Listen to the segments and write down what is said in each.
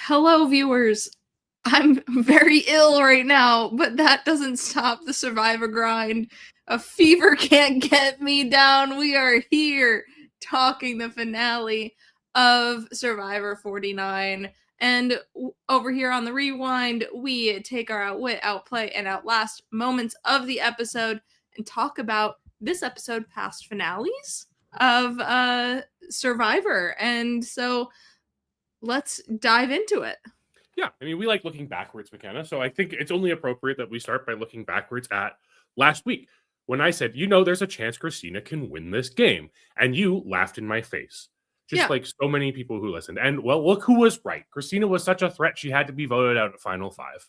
Hello, viewers. I'm very ill right now, but that doesn't stop the Survivor grind. A fever can't get me down. We are here talking the finale of Survivor 49. And over here on the Rewind, we take our outwit, outplay, and outlast moments of the episode and talk about this episode past finales of Survivor. And so let's dive into it. Yeah, I mean, we like looking backwards, McKenna. So I think it's only appropriate that we start by looking backwards at last week when I said, there's a chance Christina can win this game. And you laughed in my face, just like so many people who listened. And well, look who was right. Christina was such a threat. She had to be voted out at Final Five.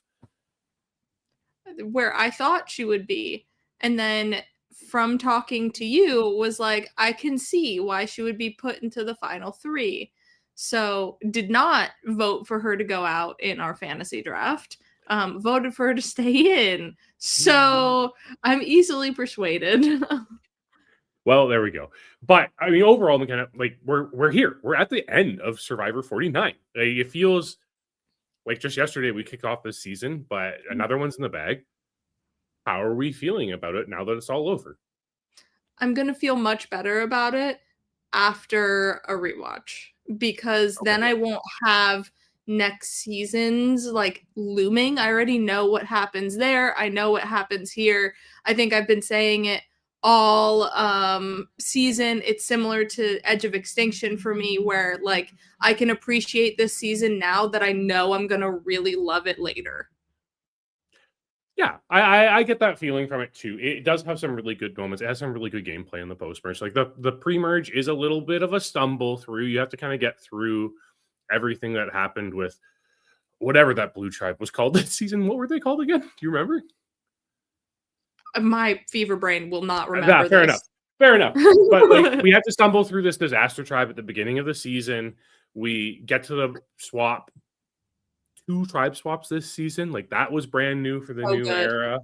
Where I thought she would be. And then from talking to you was like, I can see why she would be put into the final three. So did not vote for her to go out in our fantasy draft. Voted for her to stay in. So I'm easily persuaded. Well, there we go. But I mean, overall, McKenna, like we're here. We're at the end of Survivor 49. It feels like just yesterday we kicked off this season, but another one's in the bag. How are we feeling about it now that it's all over? I'm going to feel much better about it after a rewatch because then I won't have next season's like looming. I already know what happens there. I know what happens here. I think I've been saying it all season. It's similar to Edge of Extinction for me, where like I can appreciate this season now that I know I'm going to really love it later. Yeah, I get that feeling from it too. It does have some really good moments. It has some really good gameplay in the post-merge. Like the pre-merge is a little bit of a stumble through. You have to kind of get through everything that happened with whatever that blue tribe was called this season. What were they called again? Do you remember? My fever brain will not remember. Fair enough. But like we had to stumble through this disaster tribe at the beginning of the season. We get to the swap. 2 tribe swaps this season. Like that was brand new for the new era.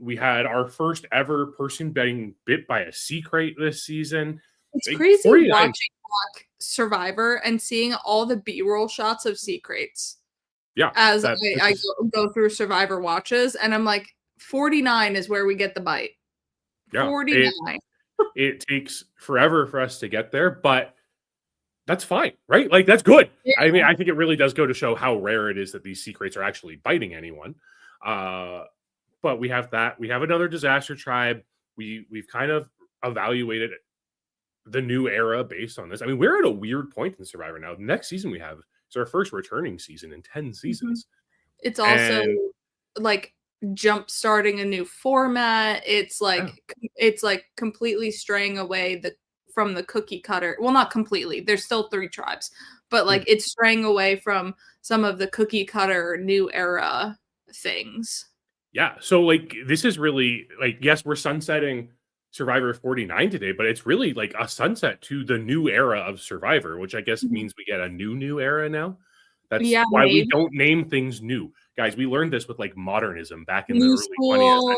We had our first ever person being bit by a sea crate this season. It's crazy watching Survivor and seeing all the B-roll shots of sea crates. Yeah. As I go through Survivor watches, and I'm like, 49 is where we get the bite. Yeah, 49. It takes forever for us to get there, but that's fine, right? Like, that's good. Yeah. I mean, I think it really does go to show how rare it is that these sea crates are actually biting anyone. But we have that. We have another disaster tribe. We've kind of evaluated the new era based on this. I mean, we're at a weird point in Survivor now. The next season we have is our first returning season in 10 seasons. It's also like jump starting a new format. It's like it's like completely straying away from the cookie cutter. Well, not completely. There's still 3 tribes, but like it's straying away from some of the cookie cutter new era things. Yeah. So like this is really like, yes, we're sunsetting Survivor 49 today, but it's really like a sunset to the new era of Survivor, which I guess means we get a new era now. That's why we don't name things new. Guys, we learned this with like modernism back in the early 20th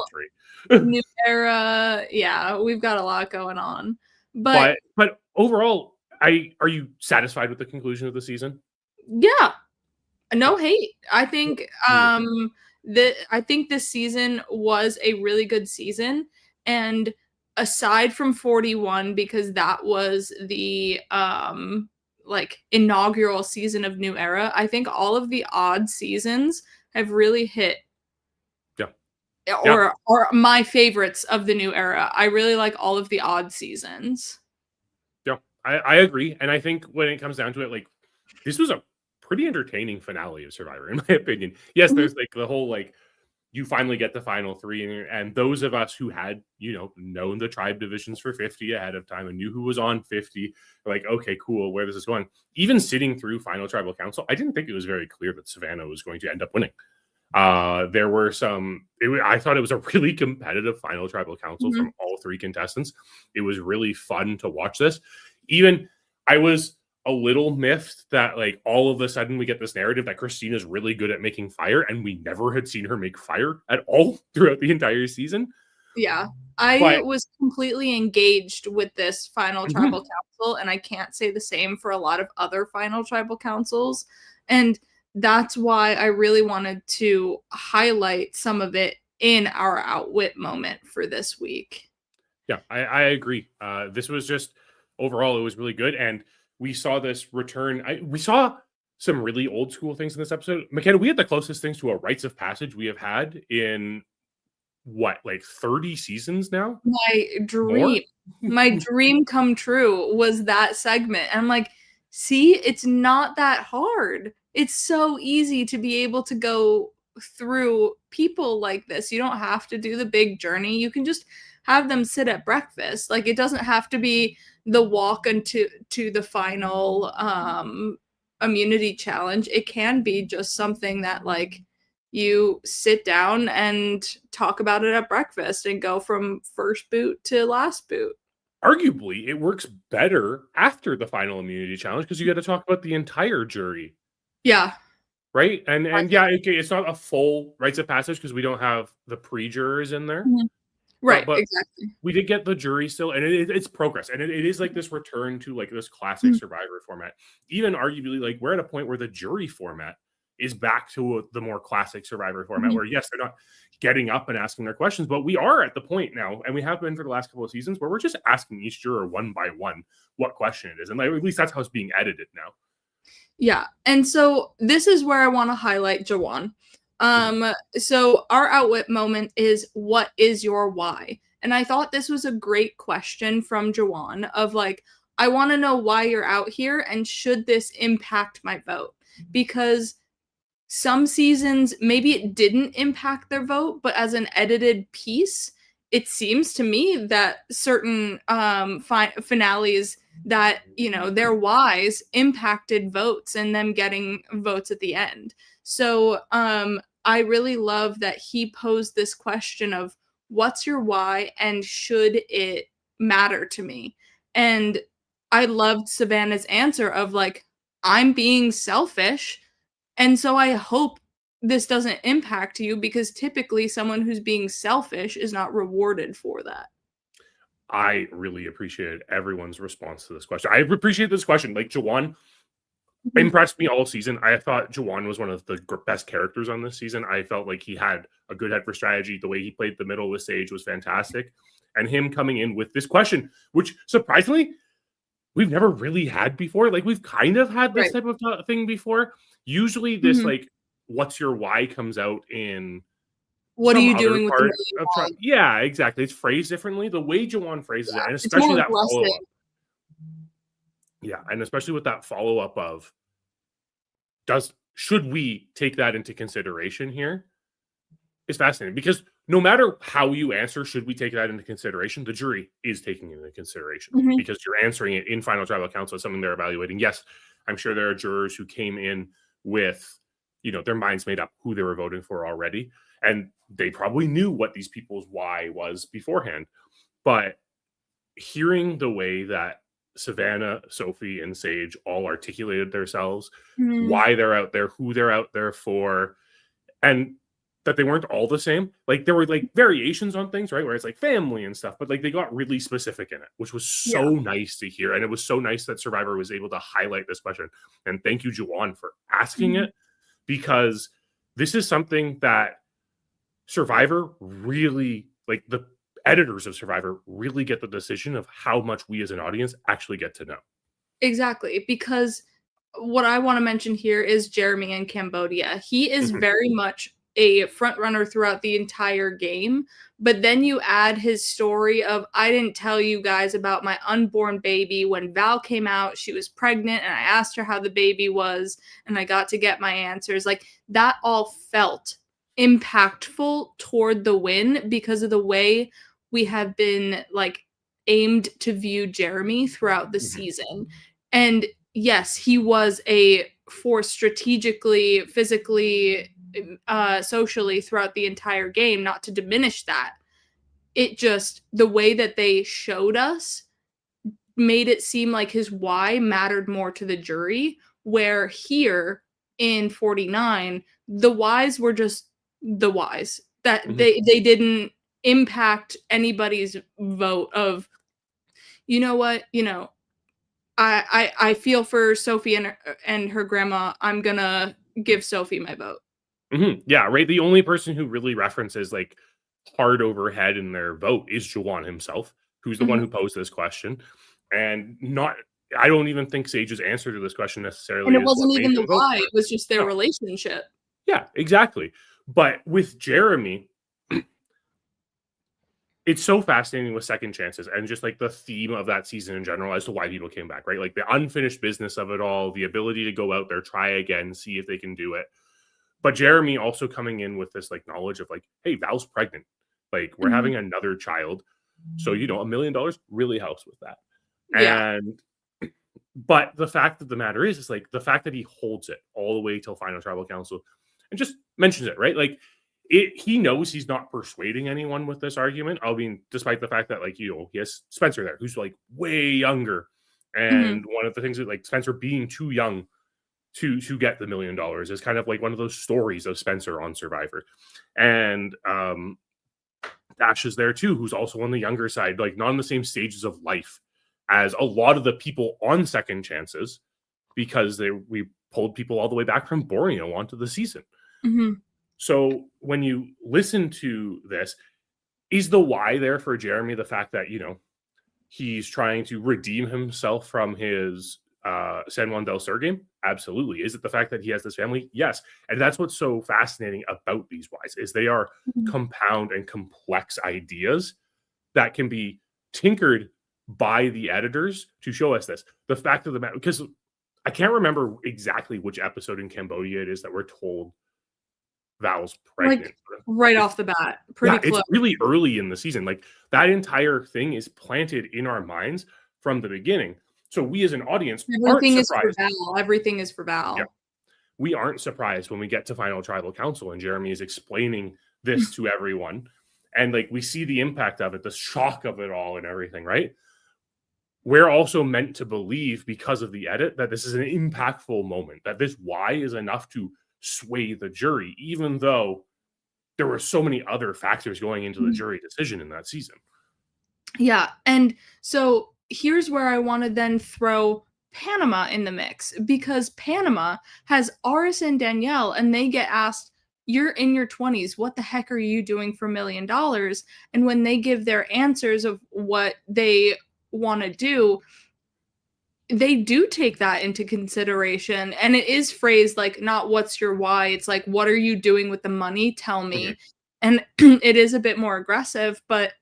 century. New era. Yeah, we've got a lot going on. But overall, are you satisfied with the conclusion of the season? Yeah. No hate. I think I think this season was a really good season, and aside from 41, because that was the like inaugural season of New Era, I think all of the odd seasons have really hit. Or my favorites of the new era. I really like all of the odd seasons. Yeah, I agree. And I think when it comes down to it, like this was a pretty entertaining finale of Survivor, in my opinion. Yes, there's like the whole like you finally get the final 3, and those of us who had known the tribe divisions for 50 ahead of time and knew who was on 50 were like, okay, cool, where this is going. Even sitting through Final Tribal Council, I didn't think it was very clear that Savannah was going to end up winning. There were I thought it was a really competitive Final Tribal Council from all 3 contestants. It was really fun to watch this. Even I was a little miffed that like all of a sudden we get this narrative that Christina's really good at making fire, and we never had seen her make fire at all throughout the entire season. Yeah. I But was completely engaged with this final mhm, tribal council, and I can't say the same for a lot of other final tribal councils. And that's why I really wanted to highlight some of it in our outwit moment for this week. yeah, I agree. This was just overall, it was really good, and we saw this return. We saw some really old school things in this episode. McKenna, we had the closest things to a rites of passage we have had in what, like 30 seasons now? My More? dream, my dream come true was that segment. And I'm like, see, it's not that hard. It's so easy to be able to go through people like this. You don't have to do the big journey. You can just have them sit at breakfast. Like it doesn't have to be the walk into to the final immunity challenge. It can be just something that like you sit down and talk about it at breakfast and go from first boot to last boot. Arguably, it works better after the final immunity challenge because you got to talk about the entire jury, Yeah. right? I And yeah, think. okay, it's not a full rites of passage because we don't have the pre-jurors in there, Mhm. but Right, but exactly. we did get the jury still, and it's progress, and it is like this return to like this classic Mhm. Survivor format. Even arguably, like we're at a point where the jury format is back to the more classic Survivor format, Mhm. where yes, they're not getting up and asking their questions, but we are at the point now, and we have been for the last couple of seasons, where we're just asking each juror one by one what question it is, and like at least that's how it's being edited now. Yeah. And so this is where I want to highlight Jawan. Mhm. So our outwit moment is what is your why? And I thought this was a great question from Jawan of like, I want to know why you're out here and should this impact my vote? Because some seasons maybe it didn't impact their vote, but as an edited piece it seems to me that certain finales that their whys impacted votes and them getting votes at the end. So I really love that he posed this question of what's your why and should it matter to me. And I loved Savannah's answer of like, I'm being selfish, and so I hope this doesn't impact you because typically someone who's being selfish is not rewarded for that. I really appreciated everyone's response to this question. I appreciate this question. Like Jawan Mhm. impressed me all season. I thought Jawan was one of the best characters on this season. I felt like he had a good head for strategy. The way he played the middle of the stage was fantastic. And him coming in with this question, which surprisingly, we've never really had before. Like we've kind of had this Right. type of thing before. Usually this Mhm. like what's your why comes out in What are some you other doing with the part million of why? yeah, exactly. It's phrased differently. The way Jawan phrases it, Yeah, and it's especially more that aggressive. follow-up. Yeah, and especially with that follow-up of does should we take that into consideration here? Is fascinating because no matter how you answer, should we take that into consideration? The jury is taking it into consideration Mhm. because you're answering it in final tribal council as something they're evaluating. Yes, I'm sure there are jurors who came in with, their minds made up who they were voting for already, and they probably knew what these people's why was beforehand. But hearing the way that Savannah, Sophie, and Sage all articulated themselves, Mhm. why they're out there, who they're out there for, and that they weren't all the same. Like there were like variations on things, right? Where it's like family and stuff, but like they got really specific in it, which was Yeah. so nice to hear. And it was so nice that Survivor was able to highlight this question. And thank you, Juwan, for asking Mhm. it because this is something that Survivor really like the editors of Survivor really get the decision of how much we as an audience actually get to know. Exactly, because what I wanna mention here is Jeremy in Cambodia. He is Mhm. very much a front runner throughout the entire game, but then you add his story of, "I didn't tell you guys about my unborn baby. When Val came out, she was pregnant, and I asked her how the baby was, and I got to get my answers." Like, that all felt impactful toward the win because of the way we have been, like, aimed to view Jeremy throughout the Mhm. season. And yes, he was a force strategically, physically, socially throughout the entire game, not to diminish that. It just, the way that they showed us made it seem like his why mattered more to the jury, where here in 49, the whys were just the whys. That Mhm. they didn't impact anybody's vote of, you know what, I feel for Sophie and her grandma. I'm gonna give Sophie my vote. Yeah, right. The only person who really references like hard overhead in their vote is Jawan himself, who's the one Mhm. who posed this question. And not, I don't even think Sage's answer to this question And necessarily it is what wasn't made even the him vote why, for it it. was just their No, relationship. yeah, exactly. But with Jeremy, it's so fascinating with second chances and just like the theme of that season in general as to why people came back, right? Like the unfinished business of it all, the ability to go out there, try again, see if they can do it. But Jeremy also coming in with this like knowledge of like, hey, Val's pregnant. Like we're Mhm. having another child. So, $1 million really helps with that. Yeah. And but the fact of the matter is like the fact that he holds it all the way till final tribal council and just mentions it, right? Like he knows he's not persuading anyone with this argument. I mean, despite the fact that like, he has Spencer there who's like way younger. Mhm. And one of the things that like Spencer being too young to get the $1 million is kind of like one of those stories of Spencer on Survivor. And Dash is there too, who's also on the younger side, like not on the same stages of life as a lot of the people on second chances, because we pulled people all the way back from Borneo onto the season. Mhm. So when you listen to this, is the why there for Jeremy the fact that he's trying to redeem himself from his San Juan del Sur game? Absolutely. Is it the fact that he has this family? Yes. And that's what's so fascinating about these whys is they are Mhm. compound and complex ideas that can be tinkered by the editors to show us this. The fact of the matter, because I can't remember exactly which episode in Cambodia it is that we're told Val's pregnant. Like, right It's off the bat, yeah, pretty it's close. really early in the season. Like that entire thing is planted in our minds from the beginning. So we as an audience aren't Everything is for surprised. Val, everything is for Yeah. Val. We aren't surprised when we get to final tribal council and Jeremy is explaining this to everyone. And like we see the impact of it, the shock of it all and everything, right? We're also meant to believe because of the edit that this is an impactful moment, that this why is enough to sway the jury, even though there were so many other factors going into the Mhm. jury decision in that season. Yeah, and so here's where I wanna then throw Panama in the mix, because Panama has Aris and Danielle, and they get asked, "You're in your 20s, what the heck are you doing for $1 million?" And when they give their answers of what they wanna do, they do take that into consideration, and it is phrased like, not "What's your why?" It's like, "What are you doing with the money? Tell Mhm. me." And it is a bit more aggressive, but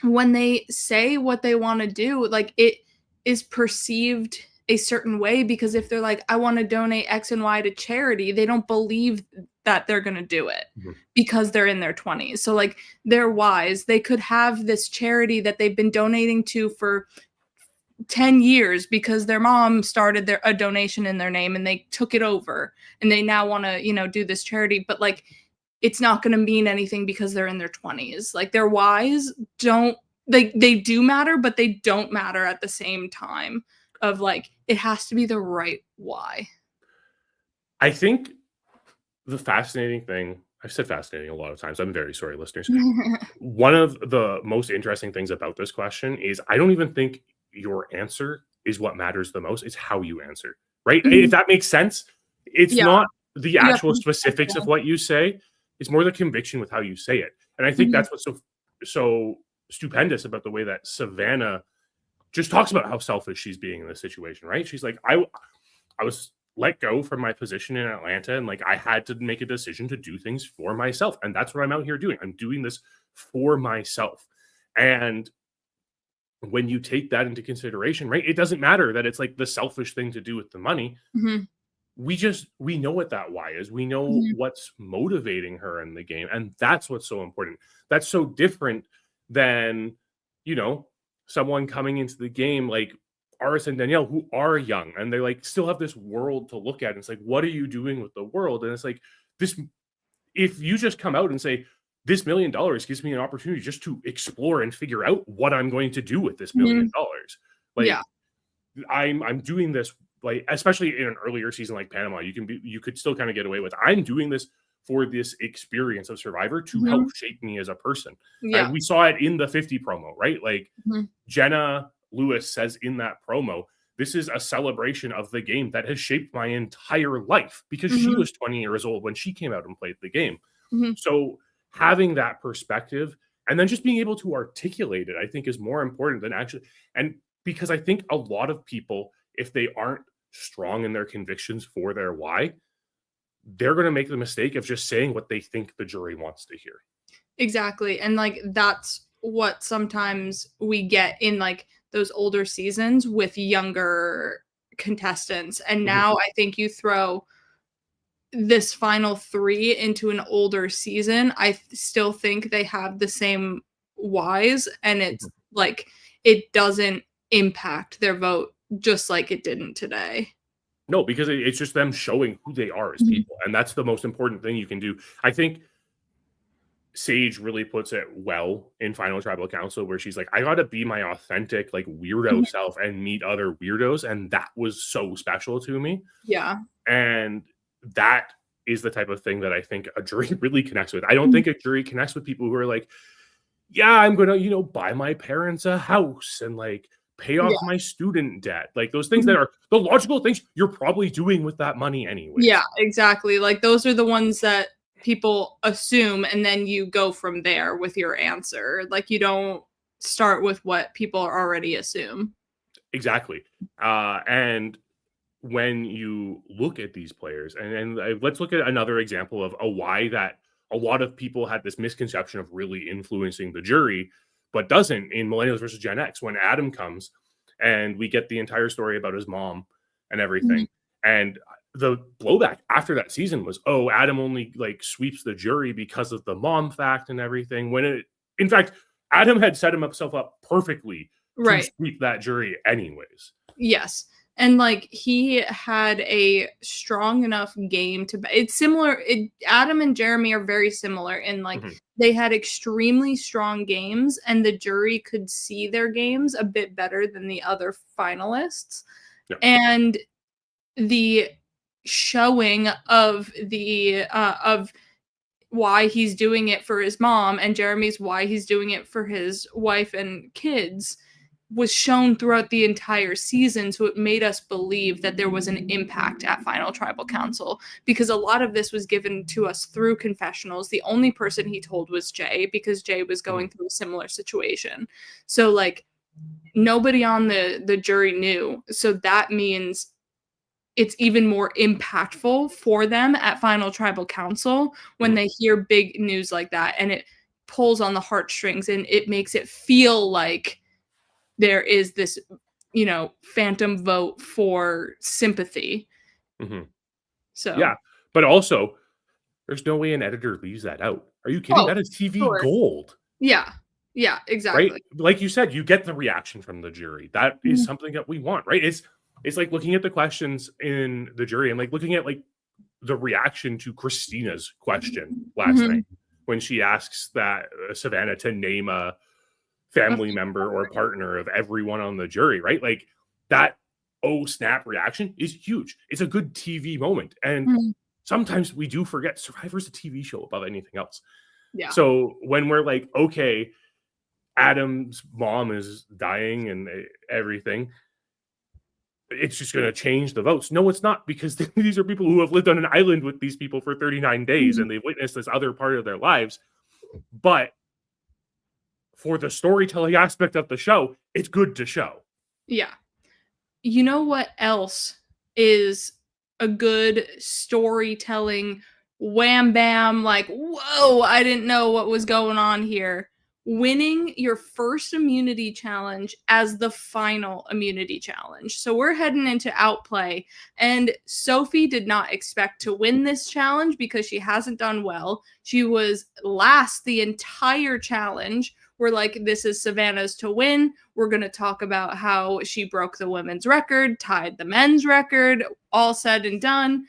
when they say what they wanna do, like, it is perceived a certain way, because if they're like, "I wanna donate X and Y to charity," they don't believe that they're gonna do it Mhm. because they're in their 20s. So, like, they're wise. They could have this charity that they've been donating to for 10 years because their mom started a donation in their name and they took it over, and they now wanna, do this charity, but, like, it's not gonna mean anything because they're in their 20s. Like, their whys don't, they do matter, but they don't matter at the same time of, like, it has to be the right why. I think the fascinating thing, I've said fascinating a lot of times. I'm very sorry, listeners. One of the most interesting things about this question is I don't even think your answer is what matters the most. It's how you answer, right? If Mhm. that makes sense, it's Yeah, not the you have to actual be specifics of careful. what you say. It's more the conviction with how you say it. And I think Mhm. that's what's so stupendous about the way that Savannah just talks about how selfish she's being in this situation, right? She's like, I was let go from my position in Atlanta and like I had to make a decision to do things for myself. And that's what I'm out here doing. I'm doing this for myself. And when you take that into consideration, right, it doesn't matter that it's like the selfish thing to do with the money. Mhm. We know what that why is. We know Mhm. what's motivating her in the game. And that's what's so important. That's so different than, you know, someone coming into the game like Aris and Danielle, who are young and they like still have this world to look at. And it's like, what are you doing with the world? And it's like this, if you just come out and say, this $1 million gives me an opportunity just to explore and figure out what I'm going to do with this Mhm. $1 million. Yeah. Like I'm doing this, like especially in an earlier season like Panama, you could still kind of get away with I'm doing this for this experience of Survivor to help Mhm. shape me as a person. Yeah. We saw it in the 50 promo, right? Like Mhm. Jenna Lewis says in that promo, this is a celebration of the game that has shaped my entire life, because she Mhm. was 20 years old when she came out and played the game. Mhm. So having that perspective and then just being able to articulate it, I think, is more important than actually. And because I think a lot of people, if they aren't strong in their convictions for their why, they're going to make the mistake of just saying what they think the jury wants to hear. Exactly, and, like, that's what sometimes we get in, like, those older seasons with younger contestants, and Mhm. now I think you throw this final 3 into an older season, I still think they have the same whys, and it's, Mhm. like, it doesn't impact their vote just like it didn't today. No, because it's just them showing who they are as Mhm. people, and that's the most important thing you can do. I think Sage really puts it well in Final Tribal Council, where she's like, I got to be my authentic, like, Mhm. weirdo self and meet other weirdos. And that was so special to me. Yeah. And that is the type of thing that I think a jury really connects with. I don't Mhm. think a jury connects with people who are like, yeah, I'm going to, buy my parents a house and like pay Yeah. off my student debt. Like those things Mhm. that are the logical things you're probably doing with that money anyways. Yeah, exactly, like, those are the ones that people assume, and then you go from there with your answer, like, you don't start with what people already assume. Exactly. And when you look at these players, and let's look at another example of a why that a lot of people had this misconception of really influencing the jury, but doesn't in Millennials versus Gen X. When Adam comes and we get the entire story about his mom and Mhm. everything, and the blowback after that season was, oh, Adam only like sweeps the jury because of the mom fact and everything. When it, in fact, Adam had set himself up perfectly to Right. sweep that jury anyways. Yes. And, like, he had a strong enough game to it's similar Adam and Jeremy are very similar in, like, Mhm. they had extremely strong games, and the jury could see their games a bit better than the other finalists, Yeah. and the showing of why he's doing it for his mom and Jeremy's why he's doing it for his wife and kids was shown throughout the entire season, so it made us believe that there was an impact at Final Tribal Council because a lot of this was given to us through confessionals. The only person he told was Jay because Jay was Mhm. going through a similar situation. So like nobody on the jury knew. So that means it's even more impactful for them at Final Tribal Council when Mhm. they hear big news like that, and it pulls on the heartstrings and it makes it feel like there is this, phantom vote for sympathy. Mhm. So, Yeah, but also, there's no way an editor leaves that out. Are you kidding? oh, That is TV sure. gold, Yeah. Yeah, right? exactly. Like you said, you get the reaction from the jury. That is Mhm. something that we want, right? It's like looking at the questions in the jury and like looking at like the reaction to Christina's question last night Mhm. when she asks that Savannah to name a A family member or fever. partner of everyone on the jury, right? Like that oh snap reaction is huge. It's a good TV moment. And Mhm. sometimes we do forget Survivor's a TV show above anything else. Yeah. So when we're like, okay, Adam's mom is dying and everything, it's just going to change the votes. No, it's not, because these are people who have lived on an island with these people for 39 days Mhm. and they've witnessed this other part of their lives. But for the storytelling aspect of the show, it's good to show. Yeah. You know what else is a good storytelling wham bam, like, whoa, I didn't know what was going on here. Winning your first immunity challenge as the final immunity challenge. So we're heading into outplay, and Sophie did not expect to win this challenge because she hasn't done well. She was last the entire challenge. We're like, this is Savannah's to win. We're going to talk about how she broke the women's record, tied the men's record, all said and done.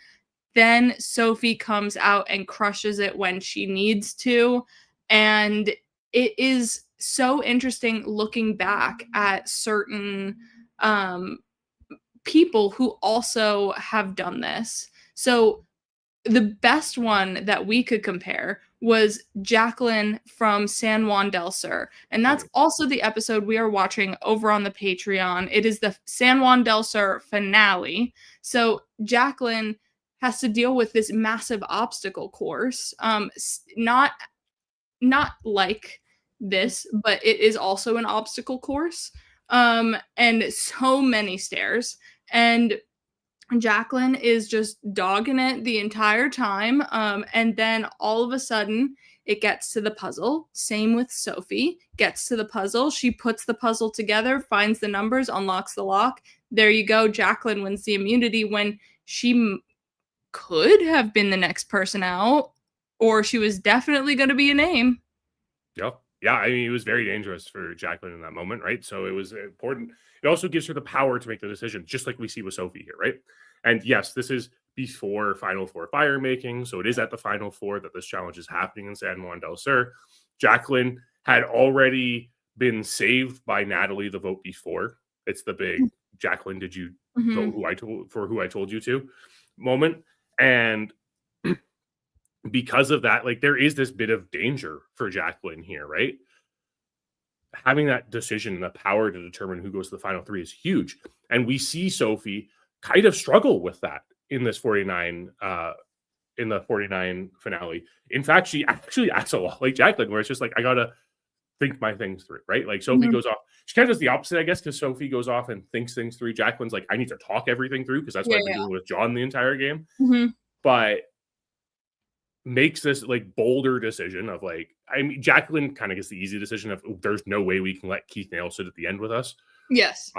Then Sophie comes out and crushes it when she needs to. And it is so interesting looking back at certain um, people who also have done this. So the best one that we could compare was Jacqueline from San Juan del Sur. And that's also the episode we are watching over on the Patreon. It is the San Juan del Sur finale. So Jacqueline has to deal with this massive obstacle course. Not like this, but it is also an obstacle course. And so many stairs. And Jacqueline is just dogging it the entire time. And then all of a sudden, it gets to the puzzle. Same with Sophie. Gets to the puzzle. She puts the puzzle together, finds the numbers, unlocks the lock. There you go. Jacqueline wins the immunity when she could have been the next person out, or she was definitely going to be a name. Yep. Yeah, I mean, it was very dangerous for Jacqueline in that moment, right? So it was important. It also gives her the power to make the decision, just like we see with Sophie here, right? And yes, this is before Final Four fire making, so it is at the Final Four that this challenge is happening in San Juan del Sur. Jacqueline had already been saved by Natalie the vote before. It's the big Jacqueline, did you vote who I told you to moment? And because of that, like, there is this bit of danger for Jacqueline here, right? Having that decision and the power to determine who goes to the final three is huge. And we see Sophie kind of struggle with that in this 49 in the 49 finale. In fact, she actually acts a lot like Jacqueline, where it's just like, I gotta think my things through, right? Like Sophie goes off. She kind of does the opposite, I guess, because Sophie goes off and thinks things through. Jacqueline's like, I need to talk everything through, because that's what I've been doing with John the entire game. But makes this like bolder decision of like, I mean, Jacqueline kind of gets the easy decision of, oh, there's no way we can let Keith Nail sit at the end with us. Yes.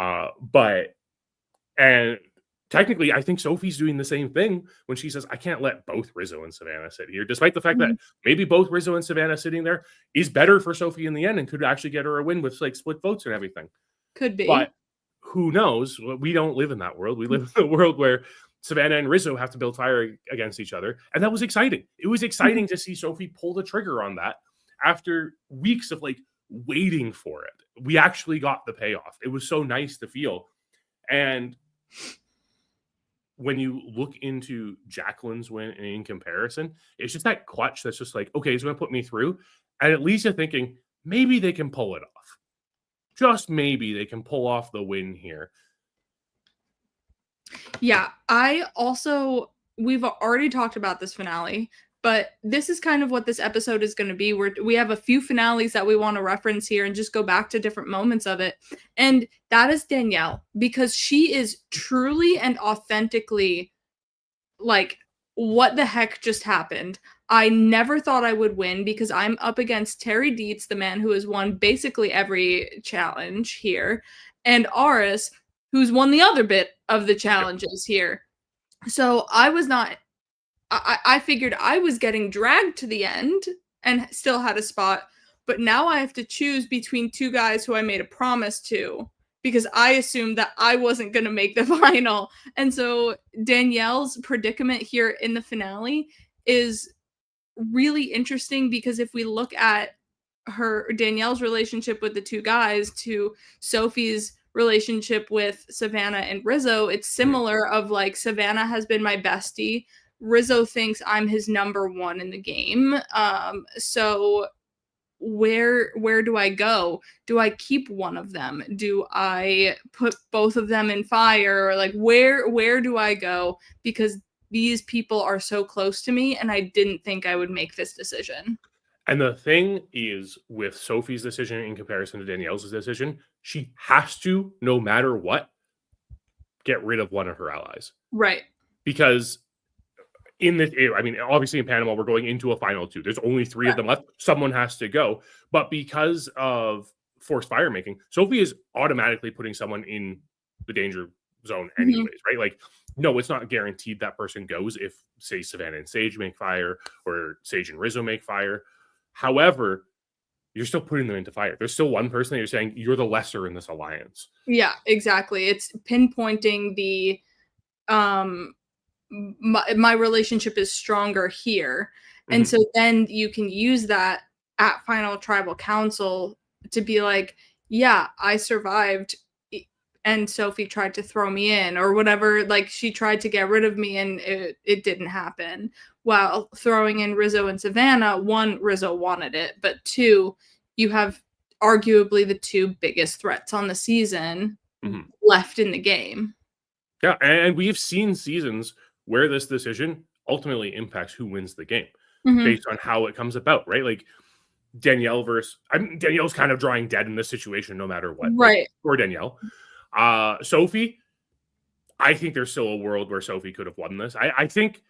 And technically, I think Sophie's doing the same thing when she says, I can't let both Rizzo and Savannah sit here, despite the fact that maybe both Rizzo and Savannah sitting there is better for Sophie in the end and could actually get her a win with like split votes and everything. Could be. But who knows? We don't live in that world. We live in a world where Savannah and Rizzo have to build fire against each other. And that was exciting. It was exciting to see Sophie pull the trigger on that after weeks of like waiting for it. We actually got the payoff. It was so nice to feel. And when you look into Jacqueline's win and in comparison, it's just that clutch that's just like, okay, it's going to put me through. And at least you're thinking, maybe they can pull it off. Just maybe they can pull off the win here. Yeah, we've already talked about this finale, but this is kind of what this episode is going to be. We have a few finales that we want to reference here and just go back to different moments of it. And that is Danielle, because she is truly and authentically like, what the heck just happened? I never thought I would win, because I'm up against Terry Dietz, the man who has won basically every challenge here, and Aris, who's won the other bit of the challenges here. So I figured I was getting dragged to the end and still had a spot, but now I have to choose between two guys who I made a promise to, because I assumed that I wasn't going to make the final. And so Danielle's predicament here in the finale is really interesting, because if we look at Danielle's relationship with the two guys to Sophie's relationship with Savannah and Rizzo, it's similar, of like, Savannah has been my bestie. Rizzo thinks I'm his number one in the game. So where do I go? Do I keep one of them? Do I put both of them in fire? Or like, where do I go? Because these people are so close to me, and I didn't think I would make this decision. And the thing is, with Sophie's decision in comparison to Danielle's decision, she has to, no matter what, get rid of one of her allies. Right. Because obviously in Panama, we're going into a final two. There's only three of them left. Someone has to go. But because of forced fire making, Sophie is automatically putting someone in the danger zone anyways, right? Like, no, it's not guaranteed that person goes if, say, Savannah and Sage make fire, or Sage and Rizzo make fire. However, you're still putting them into fire. There's still one person that you're saying you're the lesser in this alliance. Yeah, exactly. It's pinpointing the my relationship is stronger here. And so then you can use that at Final Tribal Council to be like, yeah, I survived and Sophie tried to throw me in or whatever. Like, she tried to get rid of me and it didn't happen. While throwing in Rizzo and Savannah, one, Rizzo wanted it, but two, you have arguably the two biggest threats on the season left in the game. Yeah, and we've seen seasons where this decision ultimately impacts who wins the game based on how it comes about, right? Like Danielle's kind of drawing dead in this situation no matter what. Right. Like, or Danielle. Sophie, I think there's still a world where Sophie could have won this. I think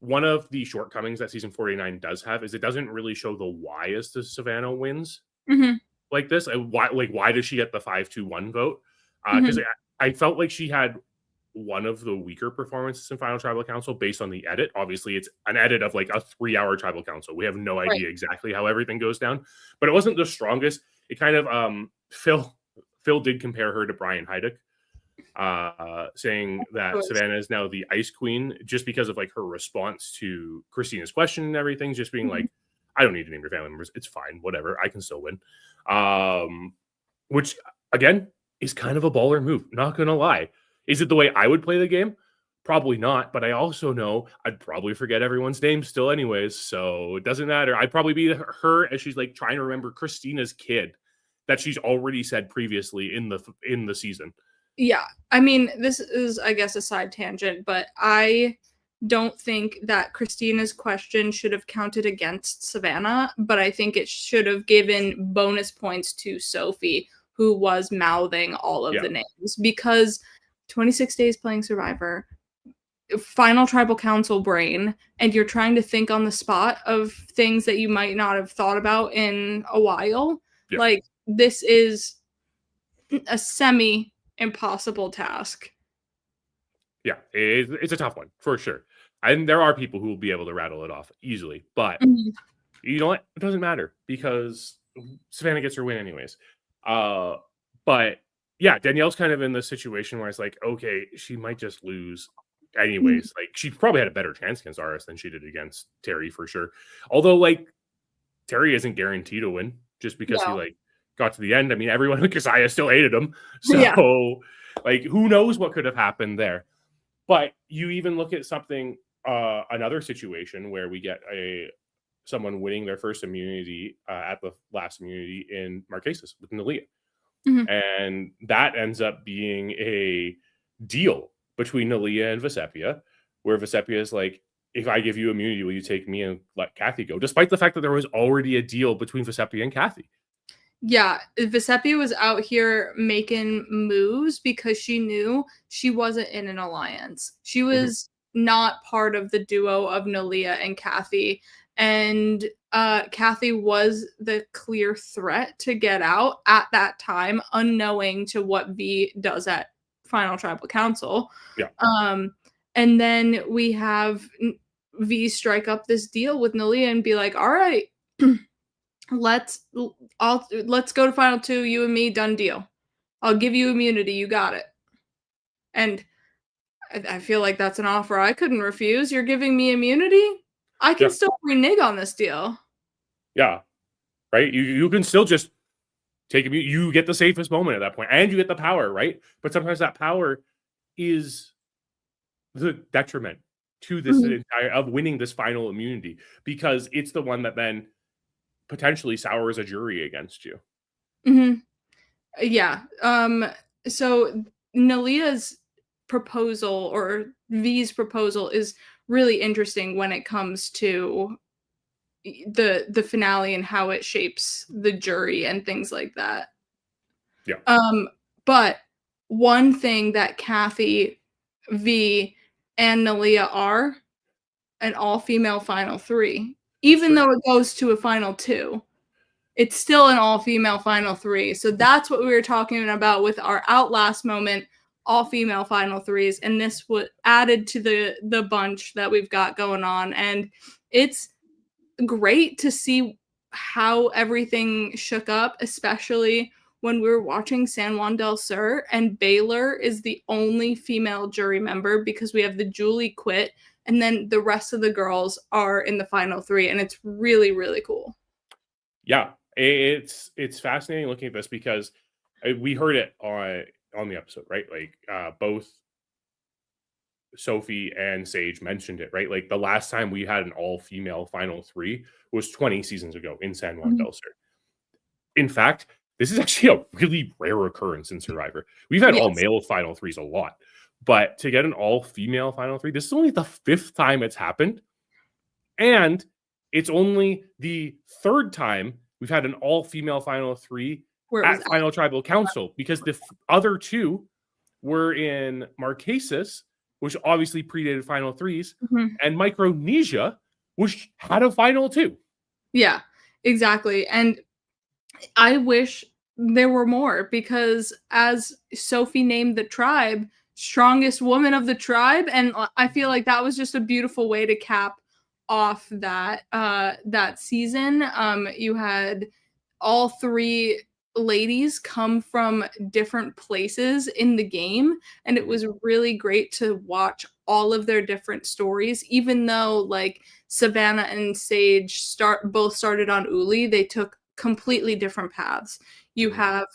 one of the shortcomings that season 49 does have is it doesn't really show the why as to Savannah wins like this. Why does she get the 5-2-1 vote? Because I felt like she had one of the weaker performances in Final Tribal Council based on the edit. Obviously, it's an edit of like a 3-hour Tribal Council. We have no idea exactly how everything goes down, but it wasn't the strongest. It kind of Phil did compare her to Brian Heiduck, saying that Savannah is now the Ice Queen just because of like her response to Christina's question and everything, just being like, I don't need to name your family members. It's fine. Whatever. I can still win. Which again is kind of a baller move. Not going to lie. Is it the way I would play the game? Probably not. But I also know I'd probably forget everyone's name still anyways. So it doesn't matter. I'd probably be her as she's like trying to remember Christina's kid that she's already said previously in the season. Yeah. I mean, this is, I guess, a side tangent, but I don't think that Christina's question should have counted against Savannah, but I think it should have given bonus points to Sophie, who was mouthing all of the names, because 26 days playing Survivor, Final Tribal Council brain, and you're trying to think on the spot of things that you might not have thought about in a while. Yeah. Like, this is a semi-impossible task. Yeah, it's a tough one, for sure. And there are people who will be able to rattle it off easily. But you know what? It doesn't matter because Savannah gets her win anyways. But yeah, Danielle's kind of in this situation where it's like, okay, she might just lose anyways. Like, she probably had a better chance against Aris than she did against Terry for sure. Although, like, Terry isn't guaranteed to win just because he like got to the end. I mean, everyone in Keziah still hated him. So like, who knows what could have happened there. But you even look at something, another situation where we get someone winning their first immunity at the last immunity in Marquesas with Nalia. And that ends up being a deal between Nalia and Vesepia, where Vesepia is like, if I give you immunity, will you take me and let Kathy go? Despite the fact that there was already a deal between Vesepia and Kathy. Yeah, Vesepia was out here making moves because she knew she wasn't in an alliance. She was not part of the duo of Nalia and Kathy. And Kathy was the clear threat to get out at that time, unknowing to what V does at Final Tribal Council. Yeah. And then we have V strike up this deal with Nalia and be like, all right, let's go to Final 2, you and me, done deal. I'll give you immunity, you got it. And I feel like that's an offer I couldn't refuse. You're giving me immunity? I can still renege on this deal. Yeah. Right? You can still just take immunity. You get the safest moment at that point, and you get the power, right? But sometimes that power is the detriment to this entire of winning this final immunity, because it's the one that then potentially sours a jury against you. Yeah. So Nalia's proposal, or V's proposal, is really interesting when it comes to the finale and how it shapes the jury and things like that. Yeah. But one thing that Kathy, V, and Nalia are an all-female Final 3. Even though it goes to a Final 2, it's still an all-female Final 3. So that's what we were talking about with our Outlast moment, all-female Final 3s. And this was added to the bunch that we've got going on. And it's great to see how everything shook up, especially when we were watching San Juan del Sur, and Baylor is the only female jury member because we have the Julie quit, and then the rest of the girls are in the Final 3, and it's really, really cool. Yeah, it's fascinating looking at this because we heard it on the episode, right? Like both Sophie and Sage mentioned it, right? Like the last time we had an all-female final three was 20 seasons ago in San Juan Mhm. del Sur. In fact, this is actually a really rare occurrence in Survivor. We've had all Yes. male final threes a lot, but to get an all-female final three, this is only the 5th time it's happened. And it's only the 3rd time we've had an all-female final three Where it was at Final Tribal Council, because the other 2 were in Marquesas, which obviously predated Final Threes, Mhm. and Micronesia, which had a Final 2. Yeah, exactly. And I wish there were more, because as Sophie named the tribe, strongest woman of the tribe, and I feel like that was just a beautiful way to cap off that season. You had all 3 ladies come from different places in the game, and it Mhm. was really great to watch all of their different stories, even though like Savannah and Sage both started on Uli, they took completely different paths. You Mhm. have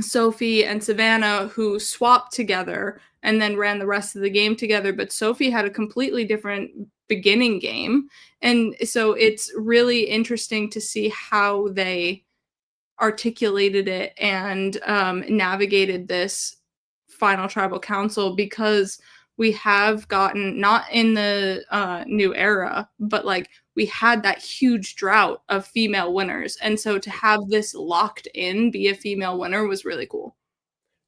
Sophie and Savannah who swapped together and then ran the rest of the game together, but Sophie had a completely different beginning game. And so it's really interesting to see how they articulated it and navigated this final tribal council, because we have gotten, not in the new era, but like we had that huge drought of female winners, and so to have this locked in be a female winner was really cool.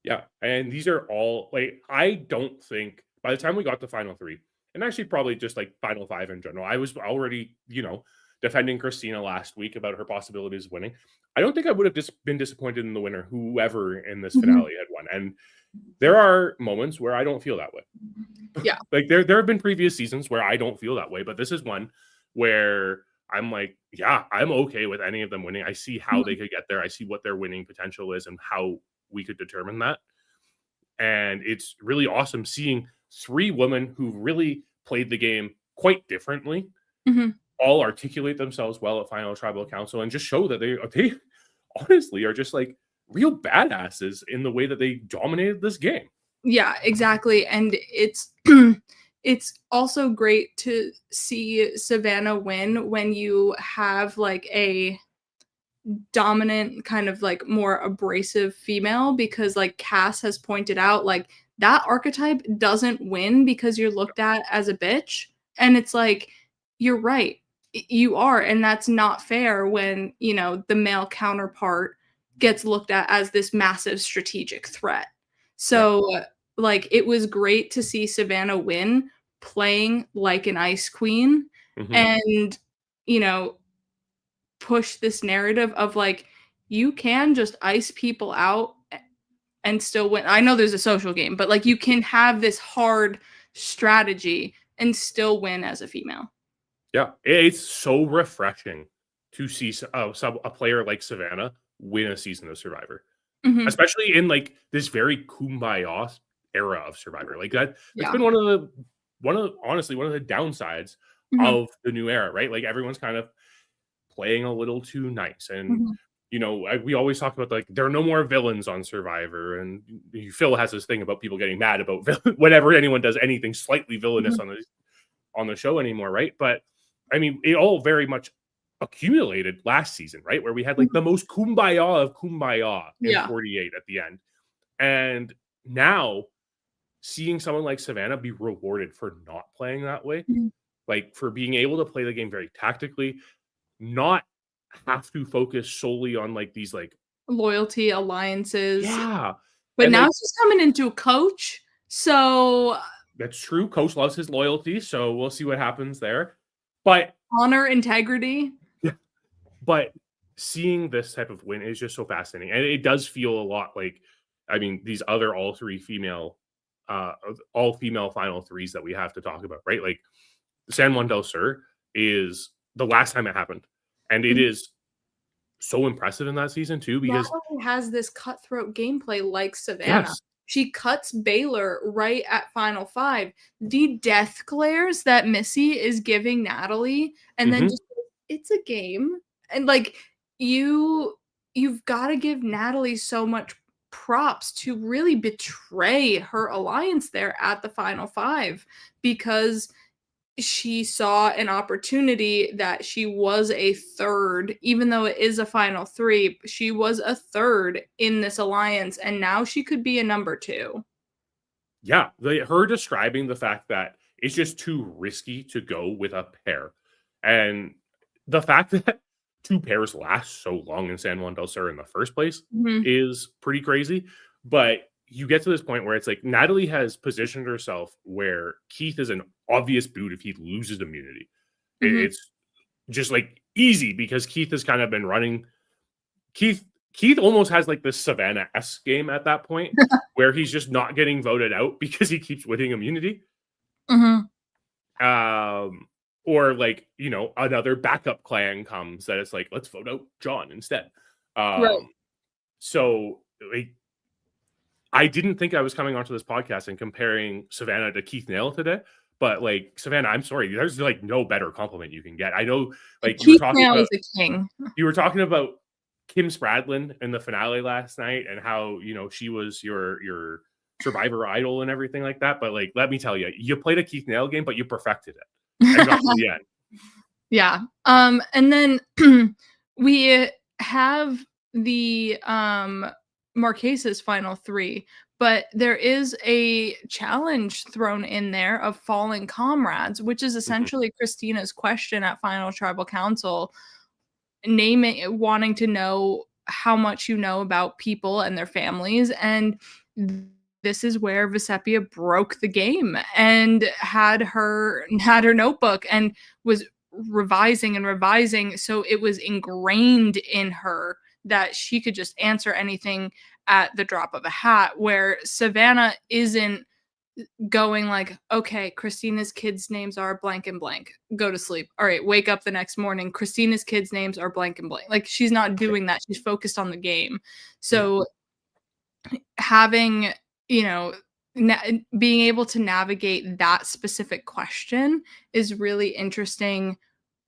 Yeah, and these are all like, I don't think by the time we got to Final 3, and actually probably just like Final 5 in general, I was already, defending Christina last week about her possibilities of winning. I don't think I would have just been disappointed in the winner, whoever in this Mhm. finale had won. And there are moments where I don't feel that way. Yeah. Like there have been previous seasons where I don't feel that way, but this is one where I'm like, yeah, I'm okay with any of them winning. I see how they Mhm. could get there. I see what their winning potential is and how we could determine that. And it's really awesome seeing 3 women who really played the game quite differently Mhm. all articulate themselves well at Final Tribal Council and just show that they honestly are just like real badasses in the way that they dominated this game. Yeah, exactly. And it's it's also great to see Savannah win when you have like a dominant, kind of like more abrasive female, because like Cass has pointed out, like that archetype doesn't win because you're looked at as a bitch. And it's like, you're right. You are, and that's not fair when, the male counterpart gets looked at as this massive strategic threat. Yeah. So like it was great to see Savannah win playing like an ice queen, Mhm. and you know push this narrative of like you can just ice people out and still win. I know there's a social game, but like you can have this hard strategy and still win as a female. Yeah, it's so refreshing to see a player like Savannah win a season of Survivor, Mhm. especially in like this very kumbaya era of Survivor. Like that's Yeah. been honestly one of the downsides Mhm. of the new era, right? Like everyone's kind of playing a little too nice, and Mhm. we always talk about like there are no more villains on Survivor, and Phil has this thing about people getting mad about whenever anyone does anything slightly villainous Mhm. on the show anymore, right? But I mean, it all very much accumulated last season, right? Where we had like Mhm. the most kumbaya of kumbaya in Yeah. 48 at the end. And now seeing someone like Savannah be rewarded for not playing that way, Mhm. like for being able to play the game very tactically, not have to focus solely on like these like, Loyalty, alliances. yeah. But And now like she's coming into a coach. So that's true. Coach loves his loyalty, so we'll see what happens there. But honor, integrity. yeah, but seeing this type of win is just so fascinating, and it does feel a lot like, I mean, these other all female final threes that we have to talk about, right? Like San Juan del Sur is the last time it happened, and it is so impressive in that season too because Natalie has this cutthroat gameplay like Savannah. yes, She cuts Baylor right at Final Five. The death glares that Missy is giving Natalie, and then hmm just it's a game. And like you you've got to give Natalie so much props to really betray her alliance there at the final 5, because she saw an opportunity that she was a third, even though it is a final 3, she was a third in this alliance, and now she could be a number 2. Yeah, her describing the fact that it's just too risky to go with a pair, and the fact that 2 pairs last so long in San Juan del Sur in the first place Mhm, is pretty crazy. But you get to this point where it's like Natalie has positioned herself where Keith is an obvious boot if he loses immunity. mhm. It's just like easy because Keith has kind of been running. Keith almost has like this Savannah-esque game at that point where he's just not getting voted out because he keeps winning immunity. Mhm. Um, or like, another backup clan comes that it's like, let's vote out John instead. Right. So like, I didn't think I was coming onto this podcast and comparing Savannah to Keith Nail today, but like Savannah, I'm sorry, there's like no better compliment you can get. I know, like Keith now is a king. you were talking about Kim Spradlin in the finale last night and how, she was your survivor idol and everything like that. But like, let me tell you, you played a Keith Nail game, but you perfected it and got to the end. Yeah. And then we have the Marquesas final 3, but there is a challenge thrown in there of fallen comrades, which is Mhm. essentially Christina's question at Final Tribal Council, wanting to know how much you know about people and their families. And this is where Vesepia broke the game and had her notebook and was revising and revising, so it was ingrained in her that she could just answer anything at the drop of a hat, where Savannah isn't going like, okay, Christina's kids' names are blank and blank. Go to sleep. All right, wake up the next morning. Christina's kids' names are blank and blank. Like, she's not doing that. She's focused on the game. Yeah. So having, you know, being able to navigate that specific question is really interesting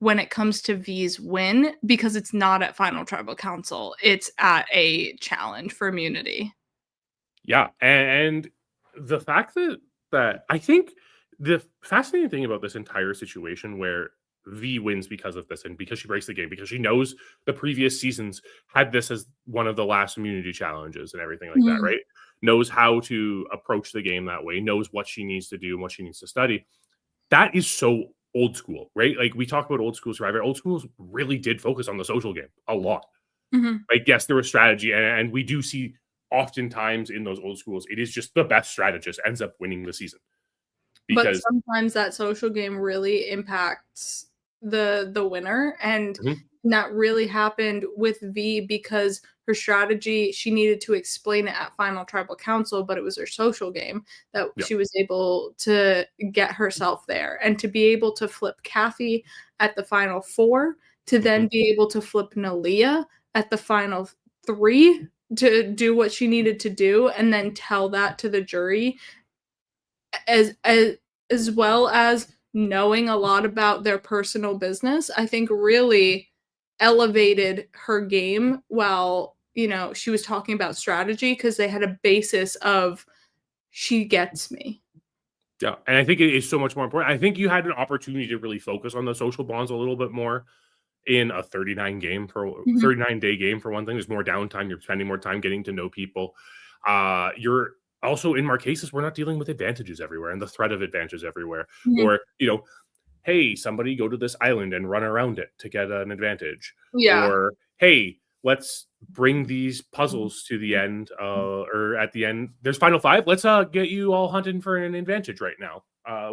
when it comes to V's win, because it's not at Final Tribal Council. It's at a challenge for immunity. Yeah, and the fact that I think the fascinating thing about this entire situation where V wins because of this and because she breaks the game, because she knows the previous seasons had this as one of the last immunity challenges and everything like that, Mhm. right? Knows how to approach the game that way, knows what she needs to do and what she needs to study. That is so old school, right? Like we talk about old school Survivor. Old schools really did focus on the social game a lot. Mhm. Like, yes, there was strategy, and we do see oftentimes in those old schools, it is just the best strategist ends up winning the season But because sometimes that social game really impacts the winner, and Mhm. that really happened with V, because her strategy, she needed to explain it at Final Tribal Council, but it was her social game that Yeah. she was able to get herself there, and to be able to flip Kathy at the final 4, to then Mhm. be able to flip Nalia at the final 3 to do what she needed to do, and then tell that to the jury, as as as well as knowing a lot about their personal business, I think really elevated her game while, she was talking about strategy, because they had a basis of, she gets me. Yeah, and I think it is so much more important. I think you had an opportunity to really focus on the social bonds a little bit more in a Mhm. 39-day game for one thing. There's more downtime, you're spending more time getting to know people. You're also in Marquesas, we're not dealing with advantages everywhere and the threat of advantages everywhere. Mhm. Or, hey, somebody go to this island and run around it to get an advantage. Yeah. Or, hey, let's bring these puzzles to the end, or at the end, there's final 5. Let's get you all hunting for an advantage right now.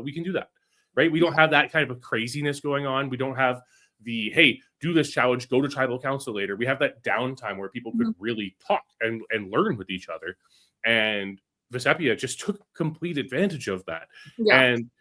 We can do that, right? We don't have that kind of craziness going on. We don't have the, hey, do this challenge, go to tribal council later. We have that downtime where people could Mhm. really talk and learn with each other. And Vesepia just took complete advantage of that. Yeah. And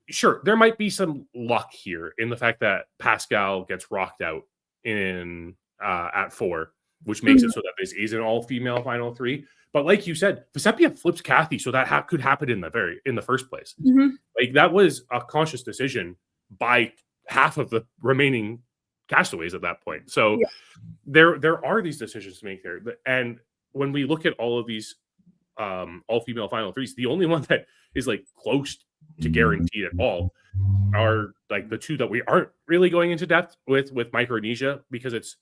sure, there might be some luck here in the fact that Pascal gets rocked out in at 4, which makes it Mhm. so that this is an all-female final 3. But like you said, Vesepia flips Kathy, so that could happen in the first place. Mhm. Like that was a conscious decision by half of the remaining castaways at that point. So Yeah. there are these decisions to make there, and when we look at all of these all-female final threes, the only one that is like close to guaranteed at all are like the two that we aren't really going into depth with Micronesia, because it's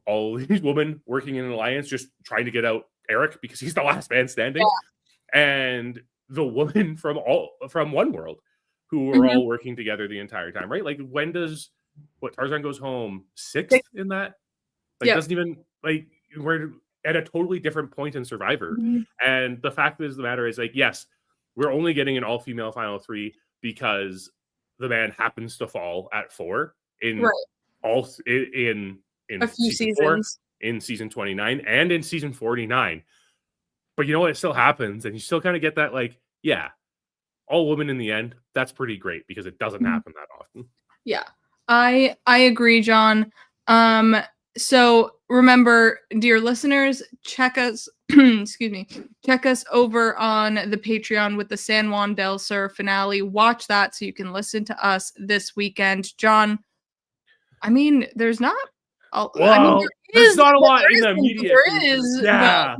all these women working in an alliance just trying to get out Eric because he's the last man standing, and the woman from One World who are all working together the entire time, right? Like, when does Tarzan goes home sixth in that? Like, doesn't even, like, we're at a totally different point in Survivor. And the fact of the matter is, like, yes, we're only getting an all-female final three because the man happens to fall at 4 in in a few season 4, seasons, in season 29, and in season 49. But you know what? It still happens, and you still kind of get that, like, yeah, all women in the end. That's pretty great because it doesn't happen that often. Yeah, I agree, John. So remember, dear listeners, check us excuse me, check us over on the Patreon with the San Juan del Sur finale. Watch that so you can listen to us this weekend. John, I mean, there's not there's not a lot in the immediate. There is. Yeah.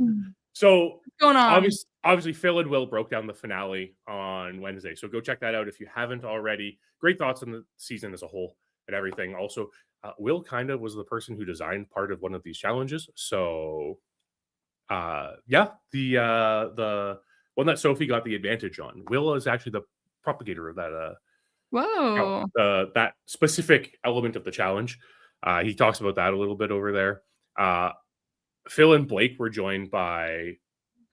So what's going on? Obviously, Phil and Will broke down the finale on Wednesday, so go check that out if you haven't already. Great thoughts on the season as a whole and everything. Also, Will kind of was the person who designed part of one of these challenges. So, the one that Sophie got the advantage on, Will is actually the propagator of that. Whoa. That specific element of the challenge. He talks about that a little bit over there. Phil and Blake were joined by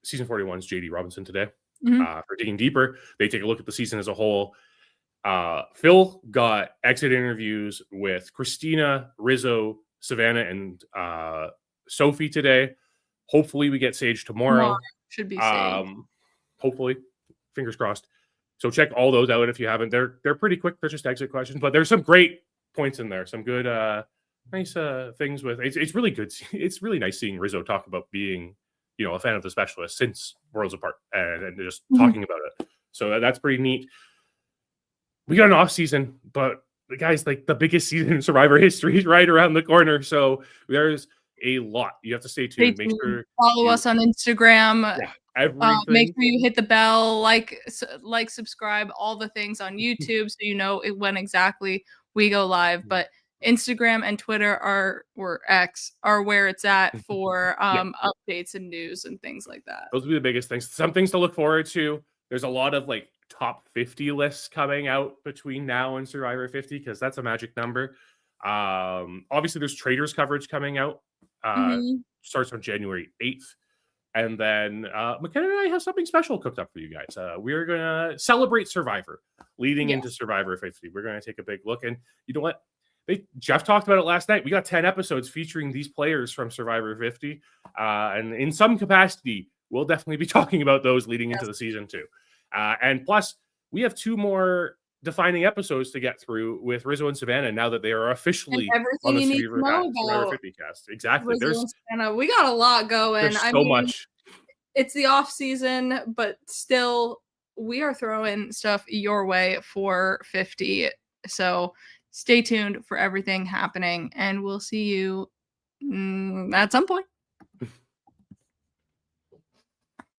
season 41's JD Robinson today for Digging Deeper. They take a look at the season as a whole. Phil got exit interviews with Christina, Rizzo, Savannah, and Sophie today. Hopefully we get Sage tomorrow. Should be Sage. Hopefully. Fingers crossed. So check all those out if you haven't. They're pretty quick. They're just exit questions, but there's some great points in there. Some good nice things with it's really good. It's really nice seeing Rizzo talk about being, a fan of the Specialist since Worlds Apart and just talking about it. So that's pretty neat. We got an off season, but the guys, like, the biggest season in Survivor history is right around the corner. So there's a lot. You have to stay tuned. Make sure follow us on Instagram. Yeah, everything. Make sure you hit the bell, like, subscribe, all the things on YouTube, so you know when exactly we go live. But Instagram and Twitter or X are where it's at for updates and news and things like that. Those will be the biggest things. Some things to look forward to. There's a lot of, like, top 50 lists coming out between now and Survivor 50 because that's a magic number. Obviously, there's Traders coverage coming out. Starts on January 8th. And then McKenna and I have something special cooked up for you guys. We're going to celebrate Survivor leading into Survivor 50. We're going to take a big look. And you know what? Jeff talked about it last night. We got 10 episodes featuring these players from Survivor 50. And in some capacity, we'll definitely be talking about those leading into the season too. And plus, we have 2 more defining episodes to get through with Rizzo and Savannah now that they are officially on the Survivor 50 cast. Exactly. We got a lot going. There's so much. It's the off season, but still, we are throwing stuff your way for 50. So stay tuned for everything happening, and we'll see you at some point.